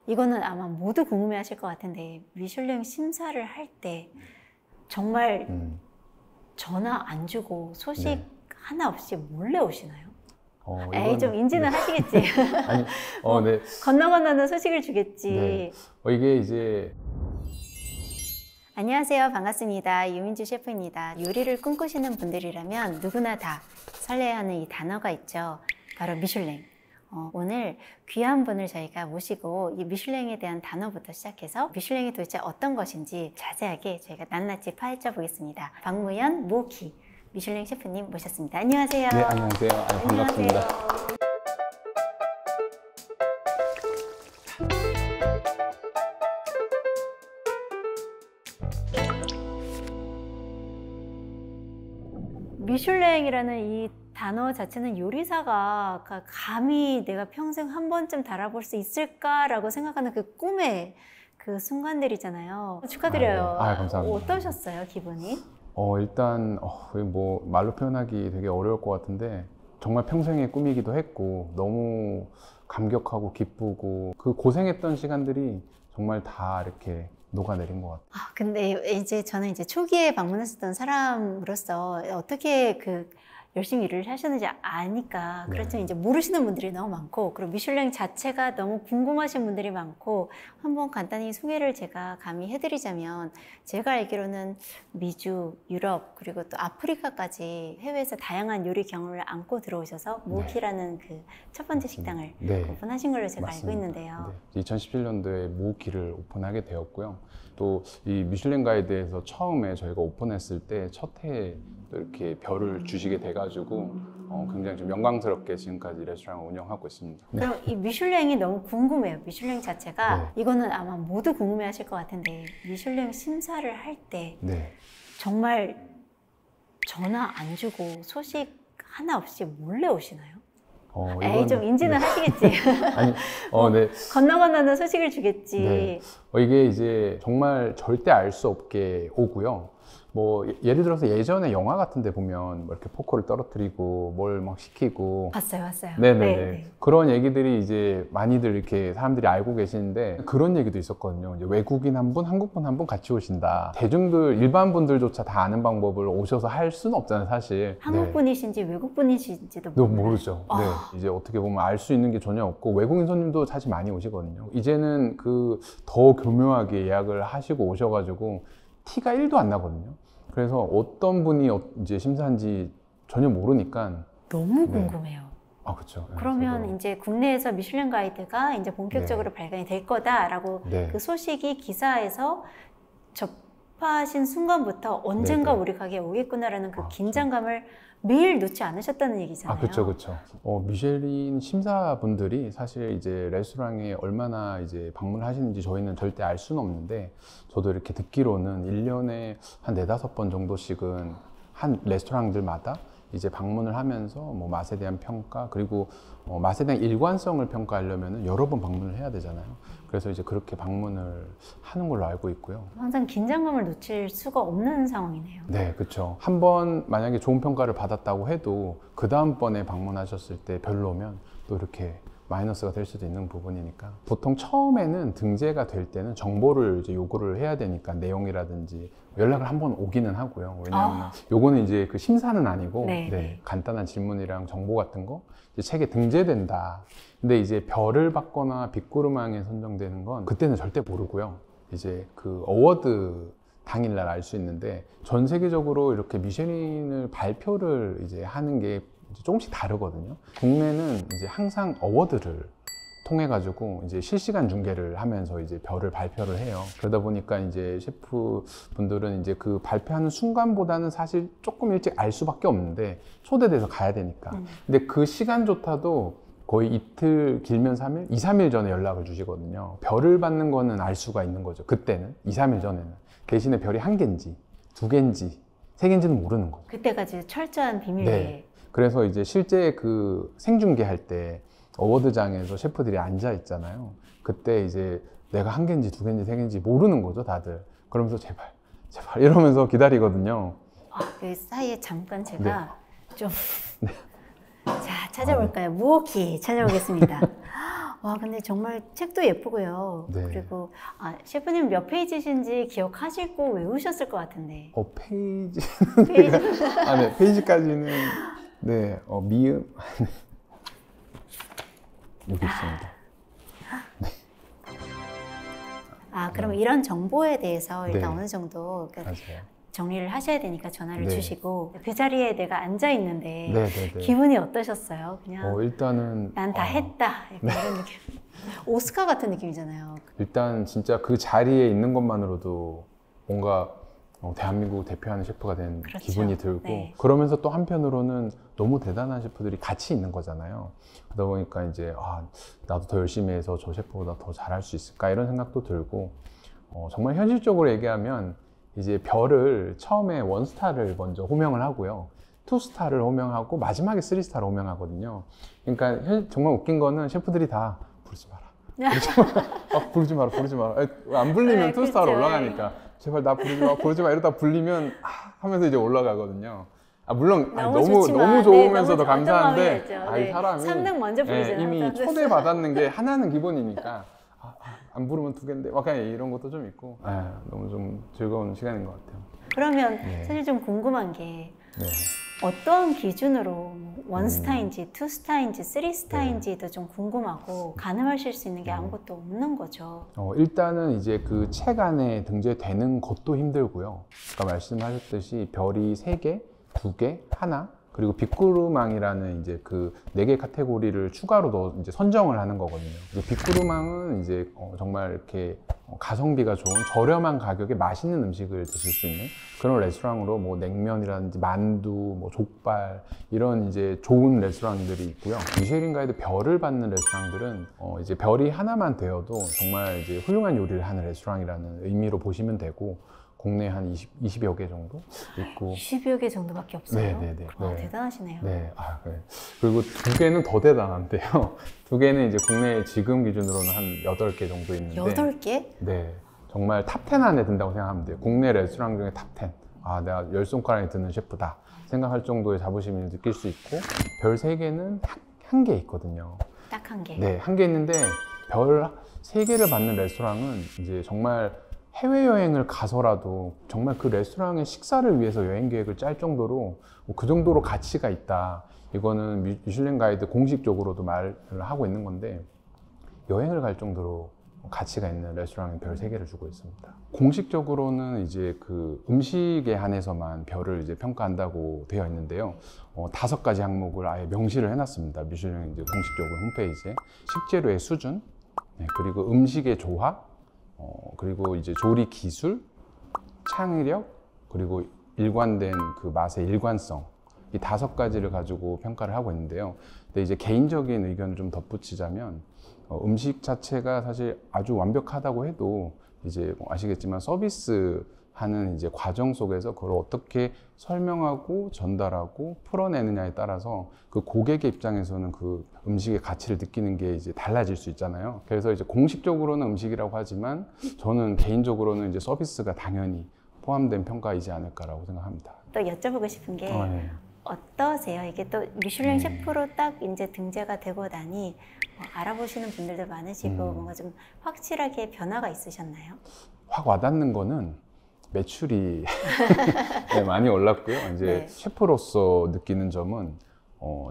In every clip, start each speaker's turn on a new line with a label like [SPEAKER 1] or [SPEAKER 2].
[SPEAKER 1] 이거는 아마 모두 궁금해하실 것 같은데 미슐랭 심사를 할 때 정말 전화 안 주고 소식
[SPEAKER 2] 네.
[SPEAKER 1] 하나 없이 몰래 오시나요? 에이
[SPEAKER 2] 이건...
[SPEAKER 1] 좀 인지는
[SPEAKER 2] 네.
[SPEAKER 1] 하시겠지.
[SPEAKER 2] 아니, 네.
[SPEAKER 1] 건너건너는 소식을 주겠지.
[SPEAKER 2] 네. 이게 이제
[SPEAKER 1] 안녕하세요. 반갑습니다. 유민주 셰프입니다. 요리를 꿈꾸시는 분들이라면 누구나 다 설레야 하는 이 단어가 있죠. 바로 미슐랭. 오늘 귀한 분을 저희가 모시고 이 미슐랭에 대한 단어부터 시작해서 미슐랭이 도대체 어떤 것인지 자세하게 저희가 낱낱이 파헤쳐 보겠습니다. 박무연, 모키 미슐랭 셰프님 모셨습니다. 안녕하세요.
[SPEAKER 2] 네, 안녕하세요. 반갑습니다.
[SPEAKER 1] 미슐랭이라는 이 단어 자체는 요리사가 감히 내가 평생 한 번쯤 달아볼 수 있을까라고 생각하는 그 꿈의 그 순간들이잖아요. 축하드려요.
[SPEAKER 2] 네. 감사합니다.
[SPEAKER 1] 어떠셨어요, 기분이?
[SPEAKER 2] 일단 뭐 말로 표현하기 되게 어려울 것 같은데 정말 평생의 꿈이기도 했고 너무 감격하고 기쁘고 그 고생했던 시간들이 정말 다 이렇게 녹아내린 것 같아요.
[SPEAKER 1] 근데 이제 저는 초기에 방문했었던 사람으로서 어떻게 열심히 일을 하셨는지 아니까 그렇지만 이제 모르시는 분들이 너무 많고 그리고 미슐랭 자체가 너무 궁금하신 분들이 많고 한번 간단히 소개를 제가 감히 해드리자면 제가 알기로는 미주, 유럽 그리고 또 아프리카까지 해외에서 다양한 요리 경험을 안고 들어오셔서 모키라는 그 첫 번째 식당을 오픈하신 걸로 제가 알고 있는데요.
[SPEAKER 2] 2017년도에 모키를 오픈하게 되었고요. 또 이 미슐랭 가이드에서 처음에 저희가 오픈했을 때 첫 해에 이렇게 별을 주시게 돼가지고 굉장히 좀 영광스럽게 지금까지 레스토랑을 운영하고 있습니다.
[SPEAKER 1] 그럼 이 미슐랭이 너무 궁금해요. 미슐랭 자체가 이거는 아마 모두 궁금해하실 것 같은데 미슐랭 심사를 할 때 정말 전화 안 주고 소식 하나 없이 몰래 오시나요? 에이 좀 인지는 하시겠지.
[SPEAKER 2] 아니, 네.
[SPEAKER 1] 건너건너는 소식을 주겠지.
[SPEAKER 2] 네. 이게 이제 정말 절대 알 수 없게 오고요. 뭐 예를 들어서 예전에 영화 같은 데 보면 뭐 이렇게 포크를 떨어뜨리고 뭘 막 시키고
[SPEAKER 1] 봤어요.
[SPEAKER 2] 네네네. 그런 얘기들이 이제 많이들 이렇게 사람들이 알고 계시는데 그런 얘기도 있었거든요. 이제 외국인 한 분, 한국 분 한 분 같이 오신다. 대중들, 일반 분들조차 다 아는 방법을 오셔서 할 수는 없잖아요, 사실.
[SPEAKER 1] 한국 분이신지 외국 분이신지도
[SPEAKER 2] 모르죠. 네. 이제 어떻게 보면 알 수 있는 게 전혀 없고 외국인 손님도 사실 많이 오시거든요. 이제는 더 교묘하게 예약을 하시고 오셔가지고 티가 1도 안 나거든요. 그래서 어떤 분이 이제 심사한지 전혀 모르니까
[SPEAKER 1] 너무 궁금해요.
[SPEAKER 2] 그렇죠.
[SPEAKER 1] 그러면 이제 국내에서 미슐랭 가이드가 이제 본격적으로 발간이 될 거다라고 그 소식이 기사에서 접하신 순간부터 언젠가 우리 가게에 오겠구나라는 그 긴장감을 매일 놓지 않으셨다는 얘기잖아요.
[SPEAKER 2] 그렇죠. 미쉐린 심사분들이 사실 이제 레스토랑에 얼마나 이제 방문을 하시는지 저희는 절대 알 수는 없는데 저도 이렇게 듣기로는 1년에 한 4-5번 정도씩은 한 레스토랑들마다 이제 방문을 하면서 뭐 맛에 대한 평가 그리고 맛에 대한 일관성을 평가하려면 여러 번 방문을 해야 되잖아요. 그래서 이제 그렇게 방문을 하는 걸로 알고 있고요.
[SPEAKER 1] 항상 긴장감을 놓칠 수가 없는 상황이네요.
[SPEAKER 2] 네, 그렇죠. 한 번 만약에 좋은 평가를 받았다고 해도 그 다음번에 방문하셨을 때 별로면 또 이렇게 마이너스가 될 수도 있는 부분이니까 보통 처음에는 등재가 될 때는 정보를 이제 요구를 해야 되니까 내용이라든지 연락을 한번 오기는 하고요. 왜냐하면 요거는 이제 그 심사는 아니고 간단한 질문이랑 정보 같은 거 이제 책에 등재된다. 근데 이제 별을 받거나 빅구르망에 선정되는 건 그때는 절대 모르고요. 이제 그 어워드 당일날 알 수 있는데 전 세계적으로 이렇게 미쉐린을 발표를 이제 하는 게 조금씩 다르거든요. 국내는 이제 항상 어워드를 통해 가지고 이제 실시간 중계를 하면서 이제 별을 발표를 해요. 그러다 보니까 이제 셰프 분들은 이제 그 발표하는 순간보다는 사실 조금 일찍 알 수밖에 없는데 초대돼서 가야 되니까. 근데 그 시간조차도 거의 이틀 길면 3일? 2-3일 전에 연락을 주시거든요. 별을 받는 거는 알 수가 있는 거죠. 그때는 2-3일 전에는. 대신에 별이 1개인지 2개인지 3개인지는 모르는 거죠.
[SPEAKER 1] 그때까지 철저한 비밀리에.
[SPEAKER 2] 그래서 이제 실제 그 생중계할 때 어워드장에서 셰프들이 앉아 있잖아요. 그때 이제 내가 1개인지 2개인지 3개인지 모르는 거죠, 다들. 그러면서 제발 이러면서 기다리거든요.
[SPEAKER 1] 그 사이에 잠깐 제가 좀 자, 찾아볼까요? 모키 찾아보겠습니다. 와, 근데 정말 책도 예쁘고요.
[SPEAKER 2] 네.
[SPEAKER 1] 그리고 셰프님 몇 페이지신지 기억하시고 외우셨을 것 같은데.
[SPEAKER 2] 페이지
[SPEAKER 1] 페이지.
[SPEAKER 2] 네, 페이지까지는 네, 미음 여기 있습니다.
[SPEAKER 1] 그럼 이런 정보에 대해서 일단
[SPEAKER 2] 네.
[SPEAKER 1] 어느 정도
[SPEAKER 2] 맞아요.
[SPEAKER 1] 정리를 하셔야 되니까 전화를
[SPEAKER 2] 네.
[SPEAKER 1] 주시고 그 자리에 내가 앉아 있는데
[SPEAKER 2] 네네네.
[SPEAKER 1] 기분이 어떠셨어요? 그냥
[SPEAKER 2] 일단은
[SPEAKER 1] 난 다 했다 약간 이런 느낌. 오스카 같은 느낌이잖아요.
[SPEAKER 2] 일단 진짜 그 자리에 있는 것만으로도 뭔가 대한민국 대표하는 셰프가 된
[SPEAKER 1] 그렇죠.
[SPEAKER 2] 기분이 들고
[SPEAKER 1] 네.
[SPEAKER 2] 그러면서 또 한편으로는 너무 대단한 셰프들이 같이 있는 거잖아요. 그러다 보니까 이제 나도 더 열심히 해서 저 셰프보다 더 잘할 수 있을까 이런 생각도 들고 정말 현실적으로 얘기하면 이제 별을 처음에 1스타를 먼저 호명을 하고요. 2스타를 호명하고 마지막에 3스타를 호명하거든요. 그러니까 정말 웃긴 거는 셰프들이 다 부르지 마라. 부르지 마라. 안 불리면
[SPEAKER 1] 네,
[SPEAKER 2] 2스타로
[SPEAKER 1] 그렇죠.
[SPEAKER 2] 올라가니까 제발 나 부르지 마. 이러다 불리면 하면서 이제 올라가거든요. 물론 너무
[SPEAKER 1] 좋지만,
[SPEAKER 2] 좋으면서도
[SPEAKER 1] 너무
[SPEAKER 2] 감사한데
[SPEAKER 1] 어떤 마음이
[SPEAKER 2] 이 사람이
[SPEAKER 1] 3등 먼저 부르잖아요.
[SPEAKER 2] 이미 초대받았는 게 하나는 기본이니까 안 부르면 2개인데 막 그냥 이런 것도 좀 있고 너무 좀 즐거운 시간인 것 같아요.
[SPEAKER 1] 그러면
[SPEAKER 2] 네.
[SPEAKER 1] 사실 좀 궁금한 게
[SPEAKER 2] 네.
[SPEAKER 1] 어떤 기준으로 1스타인지 2스타인지 3스타인지도 좀 궁금하고 가늠하실 수 있는 게 아무것도 없는 거죠.
[SPEAKER 2] 일단은 이제 그 책 안에 등재되는 것도 힘들고요. 아까 말씀하셨듯이 별이 3개, 2개, 하나, 그리고 빅구르망이라는 이제 그 4개 카테고리를 추가로 이제 선정을 하는 거거든요. 이제 빅구르망은 이제 정말 이렇게 가성비가 좋은 저렴한 가격에 맛있는 음식을 드실 수 있는 그런 레스토랑으로 뭐 냉면이라든지 만두, 뭐 족발 이런 이제 좋은 레스토랑들이 있고요. 미쉐린 가이드 별을 받는 레스토랑들은 이제 별이 하나만 되어도 정말 이제 훌륭한 요리를 하는 레스토랑이라는 의미로 보시면 되고 국내 한 20여 개 정도 있고
[SPEAKER 1] 20여 개 정도밖에 없어요?
[SPEAKER 2] 네네네.
[SPEAKER 1] 와, 대단하시네요.
[SPEAKER 2] 네. 네. 그리고 2개는 더 대단한데요. 2개는 이제 국내 지금 기준으로는 한 8개 정도 있는데
[SPEAKER 1] 8개?
[SPEAKER 2] 네. 정말 탑 10 안에 든다고 생각하면 돼요. 국내 레스토랑 중에 탑 10. 내가 10손가락에 드는 셰프다 생각할 정도의 자부심을 느낄 수 있고 별 3개는 한 개 있거든요.
[SPEAKER 1] 딱 1개?
[SPEAKER 2] 네. 1개 있는데 별 3개를 받는 레스토랑은 이제 정말 해외여행을 가서라도 정말 그 레스토랑의 식사를 위해서 여행 계획을 짤 정도로 그 정도로 가치가 있다. 이거는 미슐랭 가이드 공식적으로도 말을 하고 있는 건데 여행을 갈 정도로 가치가 있는 레스토랑에 별 3개를 주고 있습니다. 공식적으로는 이제 그 음식에 한해서만 별을 이제 평가한다고 되어 있는데요. 5가지 항목을 아예 명시를 해놨습니다. 미슐랭 이제 공식적으로 홈페이지에 식재료의 수준, 그리고 음식의 조합, 그리고 이제 조리 기술, 창의력, 그리고 일관된 그 맛의 일관성 이 5가지를 가지고 평가를 하고 있는데요. 근데 이제 개인적인 의견을 좀 덧붙이자면 음식 자체가 사실 아주 완벽하다고 해도 이제 아시겠지만 서비스 하는 이제 과정 속에서 그걸 어떻게 설명하고 전달하고 풀어내느냐에 따라서 그 고객의 입장에서는 그 음식의 가치를 느끼는 게 이제 달라질 수 있잖아요. 그래서 이제 공식적으로는 음식이라고 하지만 저는 개인적으로는 이제 서비스가 당연히 포함된 평가이지 않을까라고 생각합니다.
[SPEAKER 1] 또 여쭤보고 싶은 게
[SPEAKER 2] 네.
[SPEAKER 1] 어떠세요? 이게 또 미슐랭 셰프로 딱 이제 등재가 되고 나니 알아보시는 분들도 많으시고 뭔가 좀 확실하게 변화가 있으셨나요?
[SPEAKER 2] 확 와닿는 거는 매출이 네, 많이 올랐고요. 이제
[SPEAKER 1] 네.
[SPEAKER 2] 셰프로서 느끼는 점은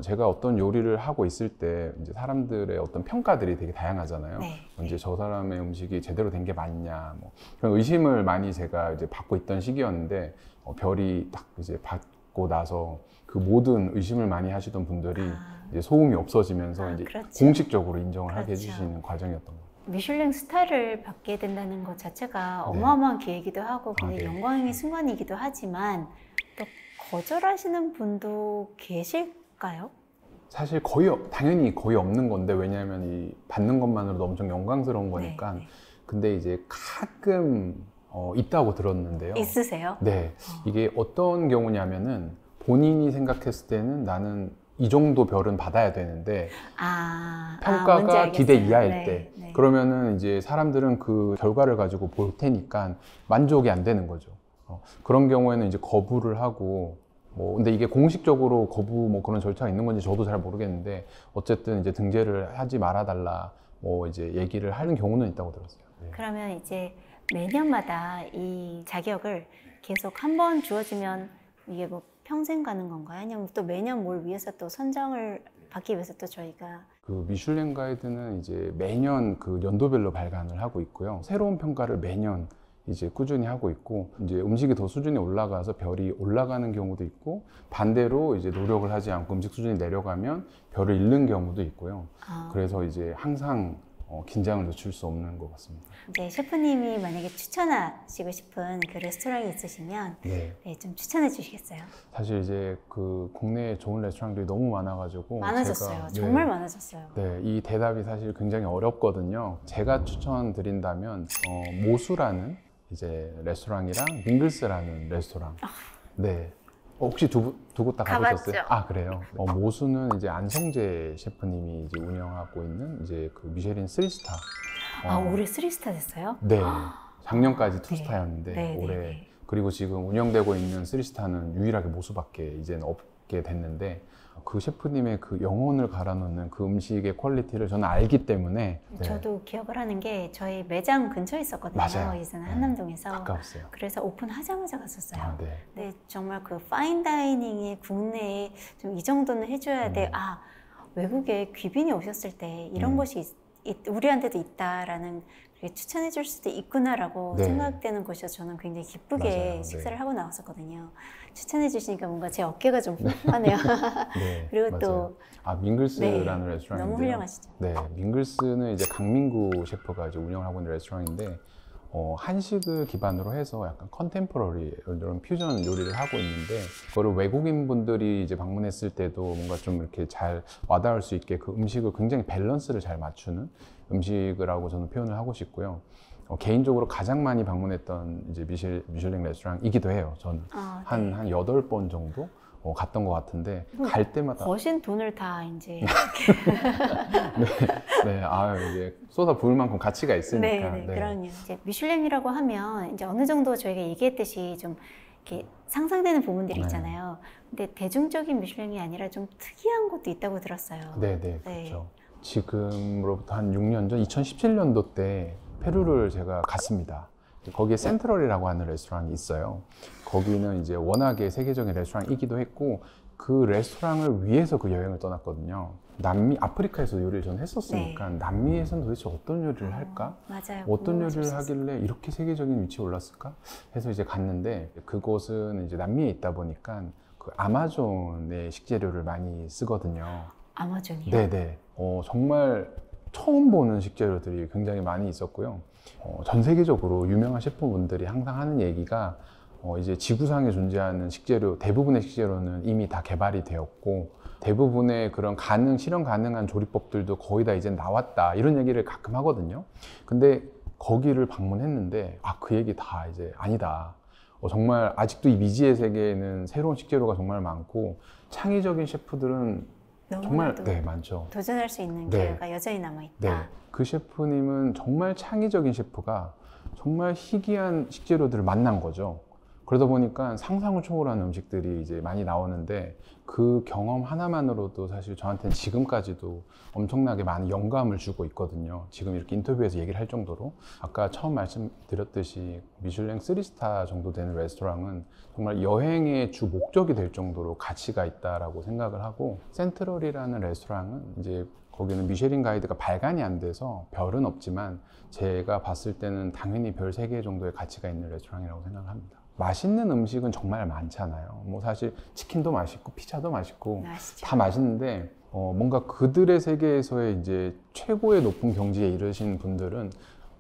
[SPEAKER 2] 제가 어떤 요리를 하고 있을 때 이제 사람들의 어떤 평가들이 되게 다양하잖아요.
[SPEAKER 1] 네.
[SPEAKER 2] 이제 저 사람의 음식이 제대로 된 게 맞냐, 뭐 그런 의심을 많이 제가 이제 받고 있던 시기였는데 별이 딱 이제 받고 나서 그 모든 의심을 많이 하시던 분들이 이제 소음이 없어지면서 이제
[SPEAKER 1] 그렇죠.
[SPEAKER 2] 공식적으로 인정을 하게
[SPEAKER 1] 그렇죠.
[SPEAKER 2] 해주시는 과정이었던 거예요.
[SPEAKER 1] 미슐랭 스타를 받게 된다는 것 자체가 어마어마한 기회이기도 하고 굉장히
[SPEAKER 2] 네.
[SPEAKER 1] 영광의 순간이기도 하지만 또 거절하시는 분도 계실까요?
[SPEAKER 2] 사실 당연히 거의 없는 건데 왜냐하면 이 받는 것만으로도 엄청 영광스러운 거니까.
[SPEAKER 1] 네.
[SPEAKER 2] 근데 이제 가끔 있다고 들었는데요.
[SPEAKER 1] 있으세요?
[SPEAKER 2] 네, 이게 어떤 경우냐면은 본인이 생각했을 때는 나는 이 정도 별은 받아야 되는데 뭔지 평가가
[SPEAKER 1] 알겠어요.
[SPEAKER 2] 기대 이하일
[SPEAKER 1] 네,
[SPEAKER 2] 때
[SPEAKER 1] 네.
[SPEAKER 2] 그러면은 이제 사람들은 그 결과를 가지고 볼 테니까 만족이 안 되는 거죠. 그런 경우에는 이제 거부를 하고 근데 이게 공식적으로 거부 그런 절차가 있는 건지 저도 잘 모르겠는데 어쨌든 이제 등재를 하지 말아달라 뭐 이제 얘기를 하는 경우는 있다고 들었어요. 네.
[SPEAKER 1] 그러면 이제 매년마다 이 자격을 계속 한 번 주어지면 이게 뭐 평생 가는 건가요? 아니면 또 매년 뭘 위해서 또 선정을 받기 위해서 또 저희가
[SPEAKER 2] 그 미슐랭 가이드는 이제 매년 그 연도별로 발간을 하고 있고요. 새로운 평가를 매년 이제 꾸준히 하고 있고, 이제 음식이 더 수준이 올라가서 별이 올라가는 경우도 있고, 반대로 이제 노력을 하지 않고 음식 수준이 내려가면 별을 잃는 경우도 있고요. 그래서 이제 항상 긴장을 늦출 수 없는 것 같습니다.
[SPEAKER 1] 이제 셰프님이 만약에 추천하시고 싶은 그 레스토랑이 있으시면
[SPEAKER 2] 네.
[SPEAKER 1] 네, 좀 추천해 주시겠어요?
[SPEAKER 2] 사실 이제 그 국내에 좋은 레스토랑들이 너무 많아가지고
[SPEAKER 1] 많아졌어요.
[SPEAKER 2] 제가,
[SPEAKER 1] 정말 많아졌어요.
[SPEAKER 2] 네, 이 대답이 사실 굉장히 어렵거든요. 제가 추천드린다면 모수라는 이제 레스토랑이랑 밍글스라는 레스토랑. 네. 혹시 두 곳 다 가보셨어요?
[SPEAKER 1] 가봤죠.
[SPEAKER 2] 아, 그래요. 모수는 이제 안성재 셰프님이 이제 운영하고 있는 이제 그 미쉐린 3스타.
[SPEAKER 1] 올해 3스타 됐어요?
[SPEAKER 2] 네. 작년까지 2스타였는데
[SPEAKER 1] 네,
[SPEAKER 2] 올해
[SPEAKER 1] 네.
[SPEAKER 2] 그리고 지금 운영되고 있는 3스타는 유일하게 모수밖에 이제는 없게 됐는데, 그 셰프님의 그 영혼을 갈아넣는 그 음식의 퀄리티를 저는 알기 때문에 네.
[SPEAKER 1] 저도 기억을 하는 게 저희 매장 근처에 있었거든요.
[SPEAKER 2] 맞아요.
[SPEAKER 1] 예전에
[SPEAKER 2] 네.
[SPEAKER 1] 한남동에서.
[SPEAKER 2] 가까웠어요.
[SPEAKER 1] 그래서 오픈하자마자 갔었어요.
[SPEAKER 2] 아, 네.
[SPEAKER 1] 근데 정말 그 파인다이닝의 국내에 좀 이 정도는 해줘야 돼. 외국에 귀빈이 오셨을 때 이런 곳이 우리한테도 있다라는, 추천해 줄 수도 있구나라고
[SPEAKER 2] 네.
[SPEAKER 1] 생각되는 곳이어서 저는 굉장히 기쁘게
[SPEAKER 2] 맞아요.
[SPEAKER 1] 식사를
[SPEAKER 2] 네.
[SPEAKER 1] 하고 나왔었거든요. 추천해 주시니까 뭔가 제 어깨가 좀 funfun하네요.
[SPEAKER 2] 네,
[SPEAKER 1] 그리고
[SPEAKER 2] 맞아요.
[SPEAKER 1] 또
[SPEAKER 2] 밍글스라는
[SPEAKER 1] 네,
[SPEAKER 2] 레스토랑인데요.
[SPEAKER 1] 너무 훌륭하시죠.
[SPEAKER 2] 네, 밍글스는 이제 강민구 셰프가 이제 운영을 하고 있는 레스토랑인데, 한식을 기반으로 해서 약간 컨템포러리 이런 퓨전 요리를 하고 있는데, 그거를 외국인 분들이 이제 방문했을 때도 뭔가 좀 이렇게 잘 와닿을 수 있게 그 음식을 굉장히 밸런스를 잘 맞추는 음식이라고 저는 표현을 하고 싶고요. 개인적으로 가장 많이 방문했던 이제 미슐랭 레스토랑이기도 해요. 저는 한 8번 정도 갔던 것 같은데, 갈 때마다
[SPEAKER 1] 거신 돈을 다 이제
[SPEAKER 2] 이게 쏟아 부을 만큼 가치가 있으니까.
[SPEAKER 1] 네. 그럼요. 이제 미슐랭이라고 하면 이제 어느 정도 저희가 얘기했듯이 좀 이렇게 상상되는 부분들이 있잖아요. 근데 대중적인 미슐랭이 아니라 좀 특이한 곳도 있다고 들었어요.
[SPEAKER 2] 네, 그렇죠. 지금으로부터 한 6년 전, 2017년도 때 페루를 제가 갔습니다. 거기에 센트럴이라고 하는 레스토랑이 있어요. 거기는 이제 워낙에 세계적인 레스토랑이기도 했고, 그 레스토랑을 위해서 그 여행을 떠났거든요. 아프리카에서 요리를 저는 했었으니까 남미에서는 도대체 어떤 요리를 할까?
[SPEAKER 1] 맞아요.
[SPEAKER 2] 어떤 요리를 하길래 이렇게 세계적인 위치에 올랐을까? 해서 이제 갔는데, 그곳은 이제 남미에 있다 보니까 그 아마존의 식재료를 많이 쓰거든요.
[SPEAKER 1] 아마존이요?
[SPEAKER 2] 네네. 정말 처음 보는 식재료들이 굉장히 많이 있었고요. 전 세계적으로 유명한 셰프분들이 항상 하는 얘기가, 이제 지구상에 존재하는 식재료, 대부분의 식재료는 이미 다 개발이 되었고, 대부분의 그런 실현 가능한 조리법들도 거의 다 이제 나왔다, 이런 얘기를 가끔 하거든요. 근데 거기를 방문했는데, 그 얘기 다 이제 아니다. 정말 아직도 이 미지의 세계에는 새로운 식재료가 정말 많고, 창의적인 셰프들은 정말 많죠.
[SPEAKER 1] 도전할 수 있는 기회가 여전히 남아있다.
[SPEAKER 2] 네. 그 셰프님은 정말 창의적인 셰프가 정말 희귀한 식재료들을 만난 거죠. 그러다 보니까 상상을 초월하는 음식들이 이제 많이 나오는데, 그 경험 하나만으로도 사실 저한테는 지금까지도 엄청나게 많은 영감을 주고 있거든요. 지금 이렇게 인터뷰에서 얘기를 할 정도로. 아까 처음 말씀드렸듯이 미슐랭 3스타 정도 되는 레스토랑은 정말 여행의 주 목적이 될 정도로 가치가 있다라고 생각을 하고, 센트럴이라는 레스토랑은 이제 거기는 미쉐린 가이드가 발간이 안 돼서 별은 없지만, 제가 봤을 때는 당연히 별 3개 정도의 가치가 있는 레스토랑이라고 생각합니다. 맛있는 음식은 정말 많잖아요. 뭐 사실 치킨도 맛있고 피자도 맛있고 다 맛있는데, 뭔가 그들의 세계에서의 이제 최고의 높은 경지에 이르신 분들은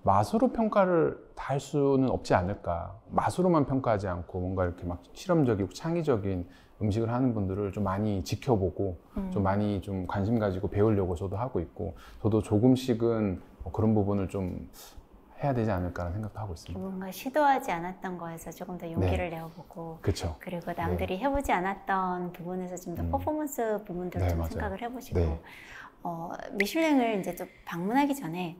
[SPEAKER 2] 맛으로 평가를 다 할 수는 없지 않을까. 맛으로만 평가하지 않고 뭔가 이렇게 막 실험적이고 창의적인 음식을 하는 분들을 좀 많이 지켜보고 좀 많이 좀 관심 가지고 배우려고 저도 하고 있고, 저도 조금씩은 그런 부분을 좀 해야 되지 않을까라는 생각도 하고 있습니다.
[SPEAKER 1] 뭔가 시도하지 않았던 거에서 조금 더 용기를 내어보고,
[SPEAKER 2] 그쵸.
[SPEAKER 1] 그리고 남들이 해보지 않았던 부분에서 좀 더 퍼포먼스 부분들을 좀 생각을 해보시고, 미슐랭을 이제 좀 방문하기 전에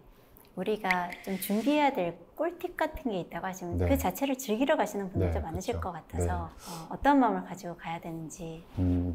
[SPEAKER 1] 우리가 좀 준비해야 될 꿀팁 같은 게 있다고 하시면 그 자체를 즐기러 가시는 분들도 많으실 것 같아서 어떤 마음을 가지고 가야 되는지.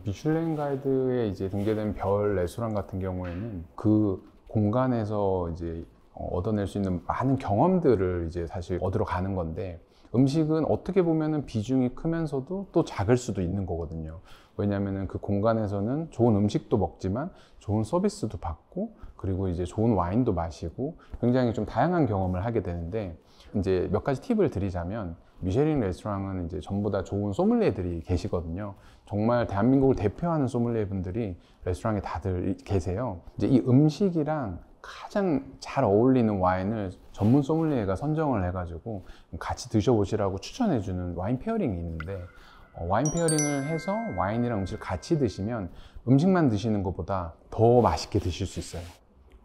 [SPEAKER 2] 미슐랭 가이드에 이제 등재된 별 레스토랑 같은 경우에는 그 공간에서 이제 얻어낼 수 있는 많은 경험들을 이제 사실 얻으러 가는 건데, 음식은 어떻게 보면은 비중이 크면서도 또 작을 수도 있는 거거든요. 왜냐하면은 그 공간에서는 좋은 음식도 먹지만 좋은 서비스도 받고, 그리고 이제 좋은 와인도 마시고 굉장히 좀 다양한 경험을 하게 되는데, 이제 몇 가지 팁을 드리자면, 미쉐린 레스토랑은 이제 전부 다 좋은 소믈리에들이 계시거든요. 정말 대한민국을 대표하는 소믈리에 분들이 레스토랑에 다들 계세요. 이제 이 음식이랑 가장 잘 어울리는 와인을 전문 소믈리에가 선정을 해가지고 같이 드셔보시라고 추천해주는 와인 페어링이 있는데, 와인 페어링을 해서 와인이랑 음식을 같이 드시면 음식만 드시는 것보다 더 맛있게 드실 수 있어요.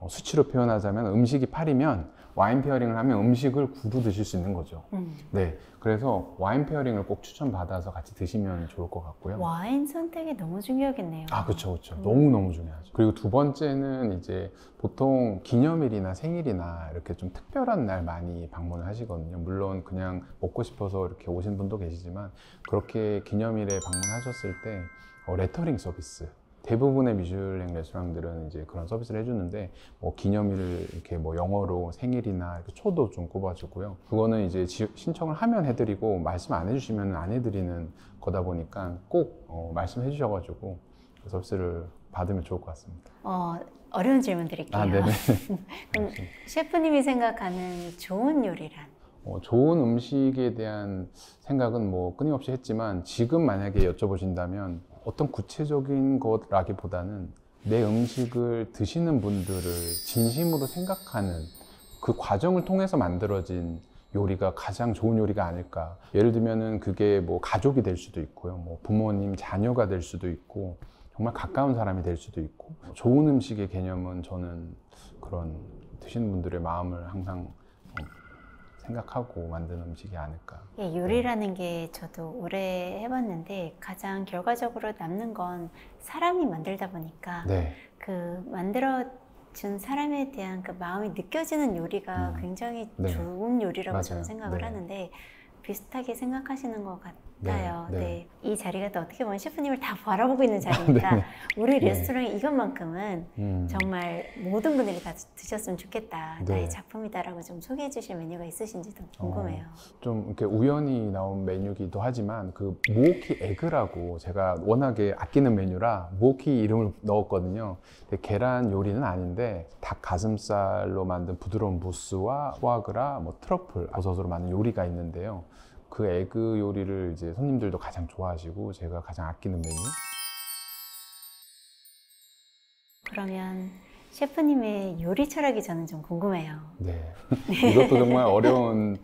[SPEAKER 2] 수치로 표현하자면 음식이 8이면 와인 페어링을 하면 음식을 9로 드실 수 있는 거죠. 네, 그래서 와인 페어링을 꼭 추천받아서 같이 드시면 좋을 것 같고요.
[SPEAKER 1] 와인 선택이 너무 중요하겠네요.
[SPEAKER 2] 아, 그렇죠, 그렇죠. 너무너무 중요하죠. 그리고 두 번째는 이제 보통 기념일이나 생일이나 이렇게 좀 특별한 날 많이 방문을 하시거든요. 물론 그냥 먹고 싶어서 이렇게 오신 분도 계시지만, 그렇게 기념일에 방문하셨을 때 레터링 서비스, 대부분의 미슐랭 레스토랑들은 이제 그런 서비스를 해주는데, 뭐 기념일을 이렇게 뭐 영어로 생일이나 이렇게 초도 좀 꼽아주고요. 그거는 이제 신청을 하면 해드리고, 말씀 안 해주시면 안 해드리는 거다 보니까 꼭 말씀해 주셔가지고 그 서비스를 받으면 좋을 것 같습니다.
[SPEAKER 1] 어려운 질문 드릴게요.
[SPEAKER 2] 아, 네네.
[SPEAKER 1] 그럼 셰프님이 생각하는 좋은 요리란?
[SPEAKER 2] 좋은 음식에 대한 생각은 뭐 끊임없이 했지만, 지금 만약에 여쭤보신다면 어떤 구체적인 것라기보다는 내 음식을 드시는 분들을 진심으로 생각하는 그 과정을 통해서 만들어진 요리가 가장 좋은 요리가 아닐까. 예를 들면은 그게 뭐 가족이 될 수도 있고요, 뭐 부모님, 자녀가 될 수도 있고, 정말 가까운 사람이 될 수도 있고, 좋은 음식의 개념은 저는 그런 드시는 분들의 마음을 항상 생각하고 만든 음식이 아닐까.
[SPEAKER 1] 예, 요리라는 게 저도 오래 해봤는데 가장 결과적으로 남는 건 사람이 만들다 보니까
[SPEAKER 2] 네.
[SPEAKER 1] 그 만들어준 사람에 대한 그 마음이 느껴지는 요리가 굉장히
[SPEAKER 2] 네.
[SPEAKER 1] 좋은 요리라고
[SPEAKER 2] 맞아요.
[SPEAKER 1] 저는 생각을
[SPEAKER 2] 네.
[SPEAKER 1] 하는데, 비슷하게 생각하시는 것 같아요.
[SPEAKER 2] 네.
[SPEAKER 1] 네. 이 자리가 또 어떻게 보면 셰프님을 다 바라보고 있는 자리니까
[SPEAKER 2] 네.
[SPEAKER 1] 우리
[SPEAKER 2] 네.
[SPEAKER 1] 레스토랑이 이것만큼은 정말 모든 분들이 다 드셨으면 좋겠다.
[SPEAKER 2] 네.
[SPEAKER 1] 나의 작품이다라고 좀 소개해 주실 메뉴가 있으신지도 궁금해요.
[SPEAKER 2] 좀 이렇게 우연히 나온 메뉴기도 하지만, 그 무오키 에그라고 제가 워낙에 아끼는 메뉴라 무오키 이름을 넣었거든요. 근데 계란 요리는 아닌데 닭 가슴살로 만든 부드러운 무스와 포아그라, 뭐 트러플, 버섯으로 만든 요리가 있는데요. 그 에그 요리를 이제 손님들도 가장 좋아하시고 제가 가장 아끼는 메뉴.
[SPEAKER 1] 그러면 셰프님의 요리 철학이 저는 좀 궁금해요.
[SPEAKER 2] 네. 이것도 정말 어려운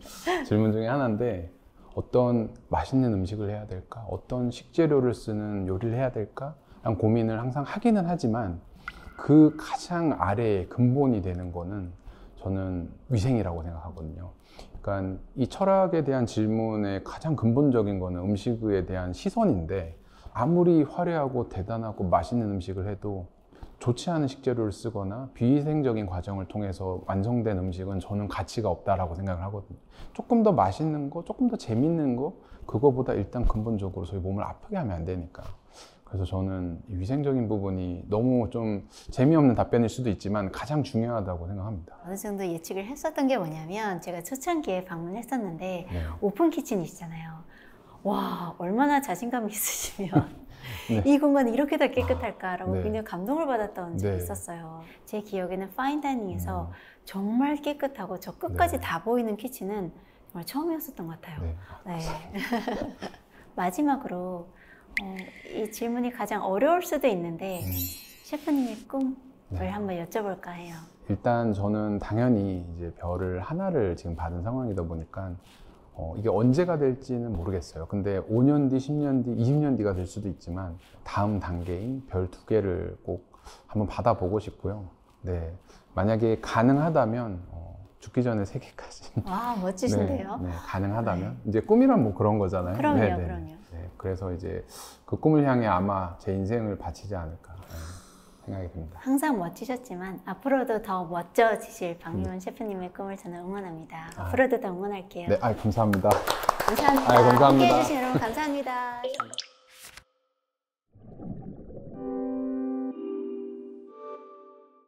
[SPEAKER 2] 질문 중에 하나인데, 어떤 맛있는 음식을 해야 될까? 어떤 식재료를 쓰는 요리를 해야 될까? 라는 고민을 항상 하기는 하지만, 그 가장 아래에 근본이 되는 거는 저는 위생이라고 생각하거든요. 그러니까 이 철학에 대한 질문의 가장 근본적인 거는 음식에 대한 시선인데, 아무리 화려하고 대단하고 맛있는 음식을 해도 좋지 않은 식재료를 쓰거나 비위생적인 과정을 통해서 완성된 음식은 저는 가치가 없다라고 생각을 하거든요. 조금 더 맛있는 거, 조금 더 재밌는 거, 그거보다 일단 근본적으로 저희 몸을 아프게 하면 안 되니까. 그래서 저는 이 위생적인 부분이 너무 좀 재미없는 답변일 수도 있지만 가장 중요하다고 생각합니다.
[SPEAKER 1] 어느 정도 예측을 했었던 게 뭐냐면, 제가 초창기에 방문했었는데
[SPEAKER 2] 네.
[SPEAKER 1] 오픈 키친이시잖아요. 와, 얼마나 자신감이 있으시면
[SPEAKER 2] 네.
[SPEAKER 1] 이 공간이 이렇게 다 깨끗할까라고
[SPEAKER 2] 네.
[SPEAKER 1] 굉장히 감동을 받았던 적이
[SPEAKER 2] 네.
[SPEAKER 1] 있었어요. 제 기억에는 파인다이닝에서 정말 깨끗하고 저 끝까지
[SPEAKER 2] 네.
[SPEAKER 1] 다 보이는 키친은 정말 처음이었었던 것 같아요.
[SPEAKER 2] 네.
[SPEAKER 1] 네. 마지막으로 이 질문이 가장 어려울 수도 있는데 셰프님의 꿈을
[SPEAKER 2] 네.
[SPEAKER 1] 한번 여쭤볼까 해요.
[SPEAKER 2] 일단 저는 당연히 이제 별을 하나를 지금 받은 상황이다 보니까 이게 언제가 될지는 모르겠어요. 근데 5년 뒤, 10년 뒤, 20년 뒤가 될 수도 있지만 다음 단계인 별 2개를 꼭 한번 받아보고 싶고요. 네, 만약에 가능하다면 죽기 전에 3개까지.
[SPEAKER 1] 와, 멋지신데요?
[SPEAKER 2] 네, 네, 가능하다면. 이제 꿈이란 뭐 그런 거잖아요.
[SPEAKER 1] 그럼요,
[SPEAKER 2] 네, 네.
[SPEAKER 1] 그럼요.
[SPEAKER 2] 네, 그래서 이제 그 꿈을 향해 아마 제 인생을 바치지 않을까 생각이 듭니다.
[SPEAKER 1] 항상 멋지셨지만 앞으로도 더 멋져지실 박미원 셰프님의 꿈을 저는 응원합니다. 앞으로도 더 응원할게요.
[SPEAKER 2] 네, 감사합니다.
[SPEAKER 1] 감사합니다.
[SPEAKER 2] 감사합니다.
[SPEAKER 1] 함께해 주신 여러분 감사합니다.